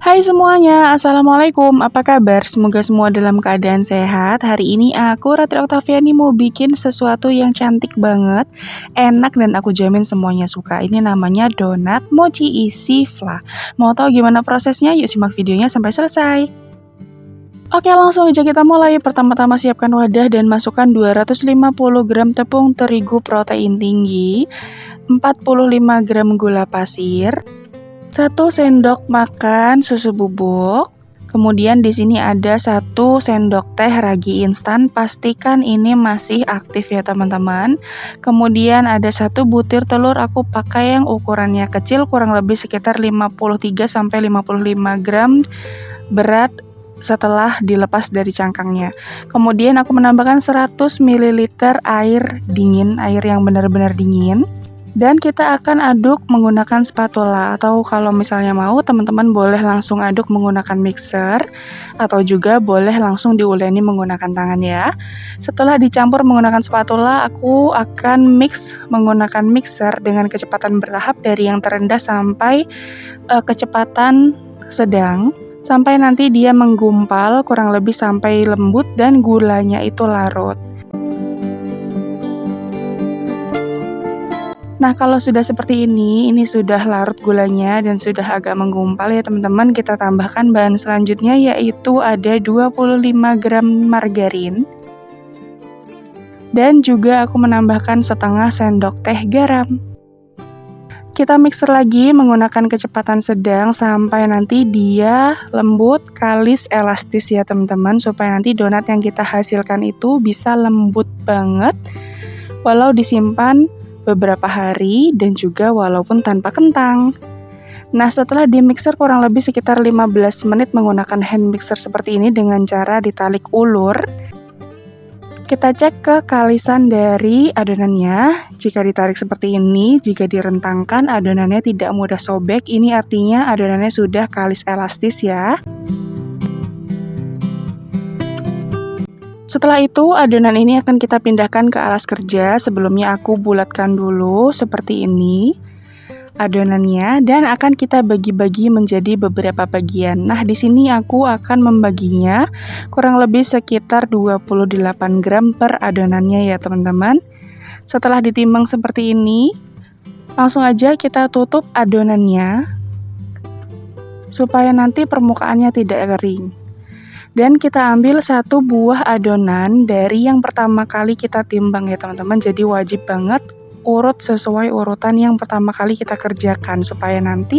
Hai semuanya, Assalamualaikum, apa kabar? Semoga semua dalam keadaan sehat. Hari ini aku, Ratri Oktaviani, mau bikin sesuatu yang cantik banget, enak dan aku jamin semuanya suka. Ini namanya donat mochi isi fla. Mau tahu gimana prosesnya? Yuk simak videonya sampai selesai. Oke, langsung aja kita mulai. Pertama-tama siapkan wadah dan masukkan 250 gram tepung terigu protein tinggi, 45 gram gula pasir, 1 sendok makan susu bubuk. Kemudian di sini ada 1 sendok teh ragi instan, pastikan ini masih aktif ya teman-teman. Kemudian ada 1 butir telur, aku pakai yang ukurannya kecil, kurang lebih sekitar 53 sampai 55 gram berat setelah dilepas dari cangkangnya. Kemudian aku menambahkan 100 ml air dingin, air yang benar-benar dingin. Dan kita akan aduk menggunakan spatula, atau kalau misalnya mau teman-teman boleh langsung aduk menggunakan mixer, atau juga boleh langsung diuleni menggunakan tangan ya. Setelah dicampur menggunakan spatula, aku akan mix menggunakan mixer dengan kecepatan bertahap dari yang terendah sampai kecepatan sedang, sampai nanti dia menggumpal kurang lebih sampai lembut dan gulanya itu larut. Nah, kalau sudah seperti ini sudah larut gulanya dan sudah agak menggumpal ya teman-teman, kita tambahkan bahan selanjutnya yaitu ada 25 gram margarin. Dan juga aku menambahkan setengah sendok teh garam. Kita mixer lagi menggunakan kecepatan sedang sampai nanti dia lembut, kalis, elastis ya teman-teman, supaya nanti donat yang kita hasilkan itu bisa lembut banget walau disimpan beberapa hari dan juga walaupun tanpa kentang. Nah, setelah di mixer kurang lebih sekitar 15 menit menggunakan hand mixer seperti ini dengan cara ditalik ulur, kita cek ke kalisan dari adonannya. Jika ditarik seperti ini, jika direntangkan adonannya tidak mudah sobek, ini artinya adonannya sudah kalis elastis ya. Setelah itu, adonan ini akan kita pindahkan ke alas kerja. Sebelumnya aku bulatkan dulu seperti ini adonannya dan akan kita bagi-bagi menjadi beberapa bagian. Nah, di sini aku akan membaginya kurang lebih sekitar 28 gram per adonannya ya, teman-teman. Setelah ditimbang seperti ini, langsung aja kita tutup adonannya supaya nanti permukaannya tidak kering. Dan kita ambil 1 buah adonan dari yang pertama kali kita timbang ya teman-teman. Jadi wajib banget urut sesuai urutan yang pertama kali kita kerjakan supaya nanti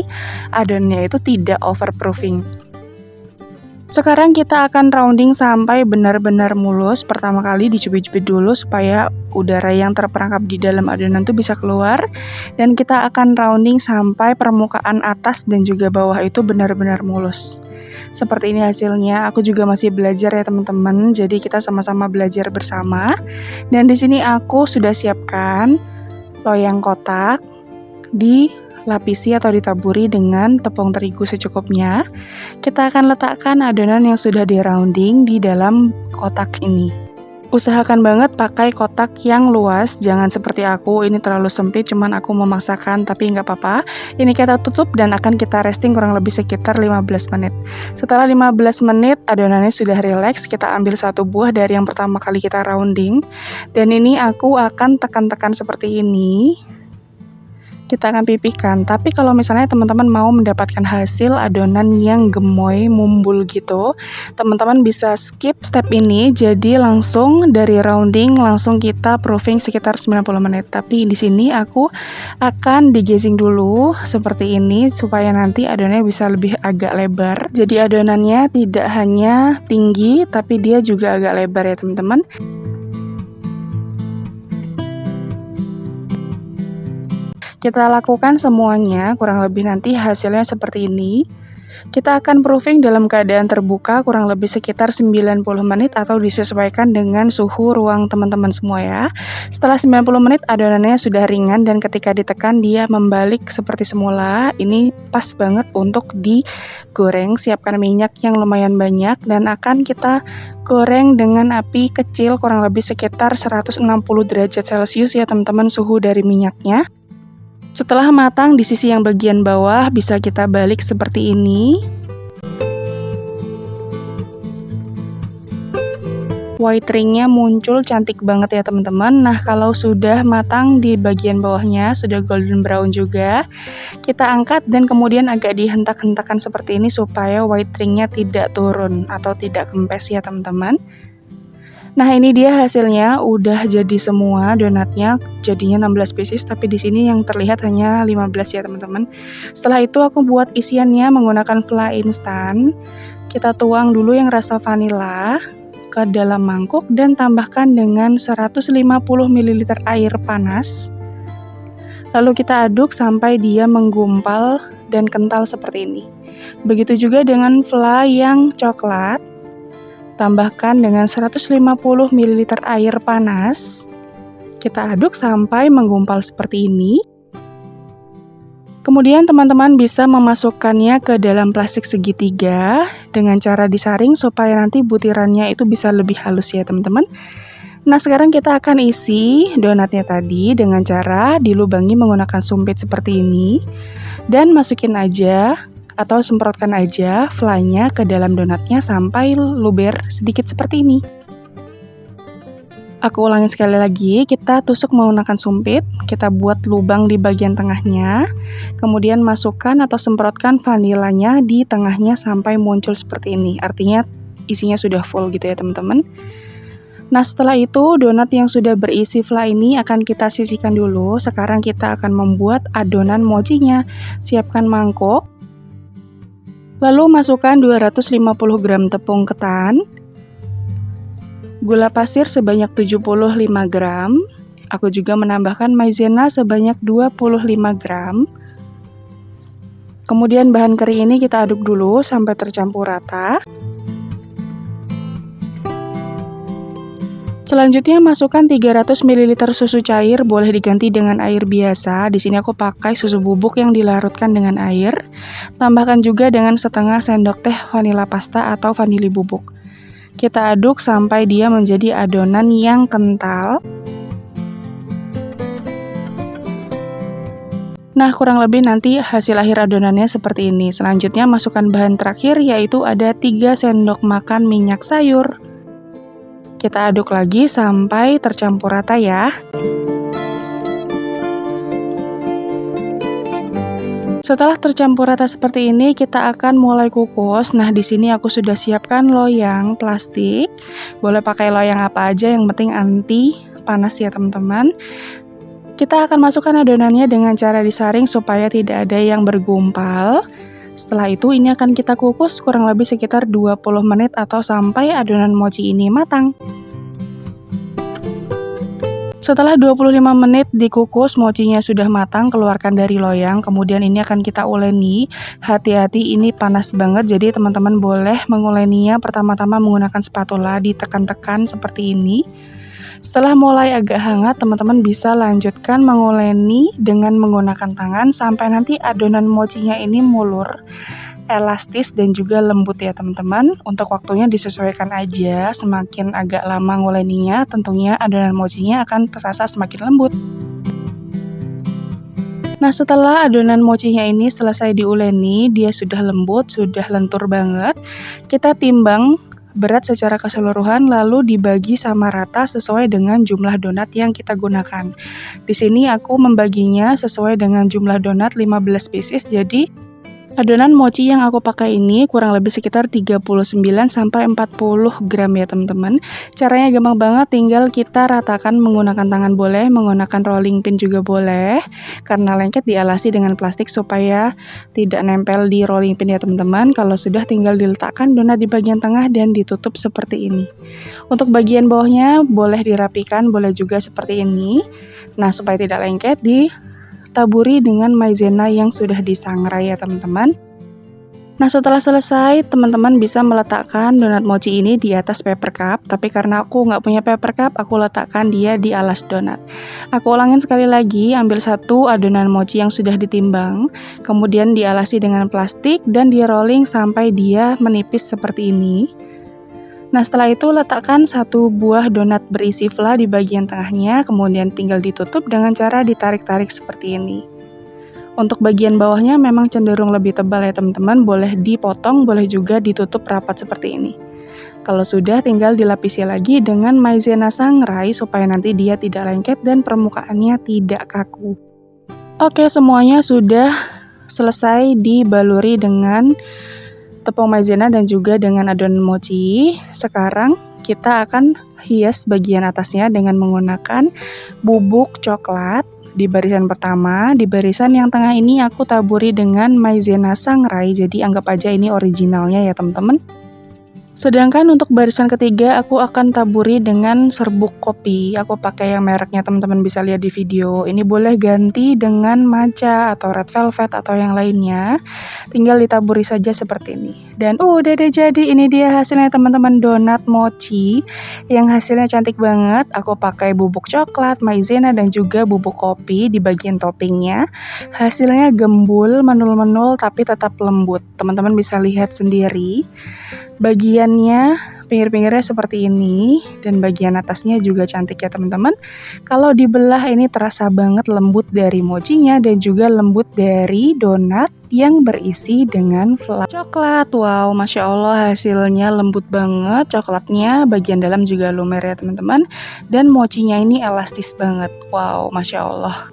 adonannya itu tidak overproofing. Sekarang kita akan rounding sampai benar-benar mulus. Pertama kali dicubit-cubit dulu supaya udara yang terperangkap di dalam adonan itu bisa keluar. Dan kita akan rounding sampai permukaan atas dan juga bawah itu benar-benar mulus. Seperti ini hasilnya. Aku juga masih belajar ya teman-teman. Jadi kita sama-sama belajar bersama. Dan di sini aku sudah siapkan loyang kotak, dilapisi atau ditaburi dengan tepung terigu secukupnya. Kita akan letakkan adonan yang sudah di rounding di dalam kotak ini. Usahakan banget pakai kotak yang luas, jangan seperti aku, ini terlalu sempit, cuman aku memaksakan, tapi nggak apa-apa. Ini kita tutup dan akan kita resting kurang lebih sekitar 15 menit. Setelah 15 menit, adonannya sudah rileks, kita ambil 1 buah dari yang pertama kali kita rounding. Dan ini aku akan tekan-tekan seperti ini. Kita akan pipihkan, tapi kalau misalnya teman-teman mau mendapatkan hasil adonan yang gemoy, mumbul gitu, teman-teman bisa skip step ini, jadi langsung dari rounding langsung kita proofing sekitar 90 menit. Tapi di sini aku akan digazing dulu seperti ini supaya nanti adonannya bisa lebih agak lebar. Jadi adonannya tidak hanya tinggi tapi dia juga agak lebar ya teman-teman. Kita lakukan semuanya, kurang lebih nanti hasilnya seperti ini. Kita akan proofing dalam keadaan terbuka kurang lebih sekitar 90 menit atau disesuaikan dengan suhu ruang teman-teman semua ya. Setelah 90 menit adonannya sudah ringan dan ketika ditekan dia membalik seperti semula. Ini pas banget untuk digoreng. Siapkan minyak yang lumayan banyak dan akan kita goreng dengan api kecil kurang lebih sekitar 160 derajat Celcius ya teman-teman suhu dari minyaknya. Setelah matang di sisi yang bagian bawah bisa kita balik seperti ini. white ringnya muncul cantik banget ya teman-teman. Nah, kalau sudah matang di bagian bawahnya, sudah golden brown juga, kita angkat dan kemudian agak dihentak-hentakan seperti ini supaya white ringnya tidak turun atau tidak kempes ya teman-teman. Nah, ini dia hasilnya, udah jadi semua donatnya, jadinya 16 pieces, tapi di sini yang terlihat hanya 15 ya teman-teman. Setelah itu aku buat isiannya menggunakan fla instan. Kita tuang dulu yang rasa vanila ke dalam mangkuk dan tambahkan dengan 150 ml air panas. Lalu kita aduk sampai dia menggumpal dan kental seperti ini. Begitu juga dengan fla yang coklat. Tambahkan dengan 150 ml air panas. Kita aduk sampai menggumpal seperti ini. Kemudian teman-teman bisa memasukkannya ke dalam plastik segitiga dengan cara disaring supaya nanti butirannya itu bisa lebih halus ya teman-teman. Nah, sekarang kita akan isi donatnya tadi dengan cara dilubangi menggunakan sumpit seperti ini. Dan masukin aja atau semprotkan aja flanya ke dalam donatnya sampai luber sedikit seperti ini. Aku ulangi sekali lagi, kita tusuk menggunakan sumpit, kita buat lubang di bagian tengahnya, kemudian masukkan atau semprotkan vanilanya di tengahnya sampai muncul seperti ini. Artinya isinya sudah full gitu ya teman-teman. Nah, setelah itu donat yang sudah berisi fla ini akan kita sisihkan dulu. Sekarang kita akan membuat adonan mochinya. Siapkan mangkuk. Lalu masukkan 250 gram tepung ketan, gula pasir sebanyak 75 gram, aku juga menambahkan maizena sebanyak 25 gram. Kemudian bahan kering ini kita aduk dulu sampai tercampur rata. Selanjutnya masukkan 300 ml susu cair, boleh diganti dengan air biasa. Di sini aku pakai susu bubuk yang dilarutkan dengan air. Tambahkan juga dengan setengah sendok teh vanila pasta atau vanili bubuk. Kita aduk sampai dia menjadi adonan yang kental. Nah, kurang lebih nanti hasil akhir adonannya seperti ini. Selanjutnya masukkan bahan terakhir, yaitu ada 3 sendok makan minyak sayur. Kita aduk lagi sampai tercampur rata ya. Setelah tercampur rata seperti ini, kita akan mulai kukus. Nah, di sini aku sudah siapkan loyang plastik. Boleh pakai loyang apa aja, yang penting anti panas ya teman-teman. Kita akan masukkan adonannya dengan cara disaring supaya tidak ada yang bergumpal. Setelah itu ini akan kita kukus kurang lebih sekitar 20 menit atau sampai adonan mochi ini matang. Setelah 25 menit dikukus, mochinya sudah matang, keluarkan dari loyang. Kemudian ini akan kita uleni. Hati-hati, ini panas banget, jadi teman-teman boleh menguleninya pertama-tama menggunakan spatula, ditekan-tekan seperti ini. Setelah mulai agak hangat, teman-teman bisa lanjutkan menguleni dengan menggunakan tangan sampai nanti adonan mochinya ini mulur, elastis dan juga lembut ya teman-teman. Untuk waktunya disesuaikan aja, semakin agak lama nguleninya tentunya adonan mochinya akan terasa semakin lembut. Nah, setelah adonan mochinya ini selesai diuleni, dia sudah lembut, sudah lentur banget. Kita timbang berat secara keseluruhan lalu dibagi sama rata sesuai dengan jumlah donat yang kita gunakan. Di sini aku membaginya sesuai dengan jumlah donat 15 pieces, jadi adonan mochi yang aku pakai ini kurang lebih sekitar 39-40 gram ya teman-teman. Caranya gampang banget, tinggal kita ratakan menggunakan tangan boleh, menggunakan rolling pin juga boleh. Karena lengket dialasi dengan plastik supaya tidak nempel di rolling pin ya teman-teman. Kalau sudah tinggal diletakkan donat di bagian tengah dan ditutup seperti ini. Untuk bagian bawahnya boleh dirapikan, boleh juga seperti ini. Nah, supaya tidak lengket taburi dengan maizena yang sudah disangrai ya teman-teman. Nah, setelah selesai, teman-teman bisa meletakkan donat mochi ini di atas paper cup, tapi karena aku nggak punya paper cup, aku letakkan dia di alas donat. Aku ulangin sekali lagi, ambil satu adonan mochi yang sudah ditimbang, kemudian dialasi dengan plastik dan di rolling sampai dia menipis seperti ini. Nah, setelah itu letakkan satu buah donat berisi fla di bagian tengahnya, kemudian tinggal ditutup dengan cara ditarik-tarik seperti ini. Untuk bagian bawahnya memang cenderung lebih tebal ya teman-teman, boleh dipotong, boleh juga ditutup rapat seperti ini. Kalau sudah, tinggal dilapisi lagi dengan maizena sangrai supaya nanti dia tidak lengket dan permukaannya tidak kaku. Oke, semuanya sudah selesai dibaluri dengan tepung maizena dan juga dengan adonan mochi. Sekarang kita akan hias bagian atasnya dengan menggunakan bubuk coklat. Di barisan pertama, di barisan yang tengah ini aku taburi dengan maizena sangrai, jadi anggap aja ini originalnya ya teman-teman. Sedangkan untuk barisan ketiga aku akan taburi dengan serbuk kopi. Aku pakai yang mereknya teman-teman bisa lihat di video. Ini boleh ganti dengan matcha atau red velvet atau yang lainnya. Tinggal ditaburi saja seperti ini. Dan udah deh, jadi ini dia hasilnya teman-teman, donat mochi yang hasilnya cantik banget. Aku pakai bubuk coklat, maizena dan juga bubuk kopi di bagian toppingnya. Hasilnya gembul, menul-menul tapi tetap lembut. Teman-teman bisa lihat sendiri. Bagiannya, pinggir-pinggirnya seperti ini, dan bagian atasnya juga cantik ya teman-teman. Kalau dibelah ini terasa banget lembut dari mochinya dan juga lembut dari donat yang berisi dengan flan coklat. Wow, Masya Allah hasilnya lembut banget coklatnya, bagian dalam juga lumer ya teman-teman. Dan mochinya ini elastis banget. Wow, Masya Allah.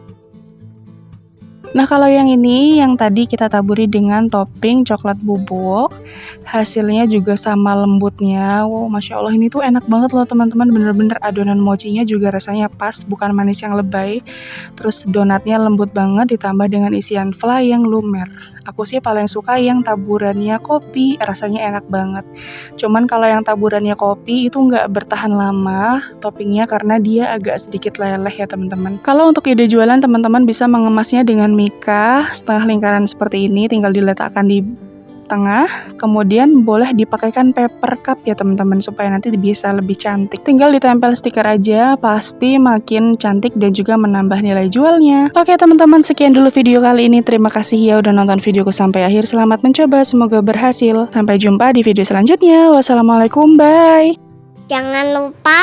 Nah, kalau yang ini, yang tadi kita taburi dengan topping coklat bubuk, hasilnya juga sama lembutnya. Wow, Masya Allah, ini tuh enak banget loh teman-teman, bener-bener adonan mochinya juga rasanya pas, bukan manis yang lebay. Terus donatnya lembut banget, ditambah dengan isian flan yang lumer. Aku sih paling suka yang taburannya kopi, rasanya enak banget. Cuman kalau yang taburannya kopi itu nggak bertahan lama toppingnya karena dia agak sedikit leleh ya teman-teman. Kalau untuk ide jualan, teman-teman bisa mengemasnya dengan mika setengah lingkaran seperti ini, tinggal diletakkan di tengah, kemudian boleh dipakaikan paper cup ya teman-teman supaya nanti bisa lebih cantik. Tinggal ditempel stiker aja, pasti makin cantik dan juga menambah nilai jualnya. Oke teman-teman, sekian dulu video kali ini. Terima kasih ya udah nonton videoku sampai akhir. Selamat mencoba, semoga berhasil. Sampai jumpa di video selanjutnya. Wassalamualaikum, bye. Jangan lupa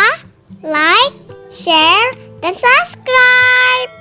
like, share, dan subscribe.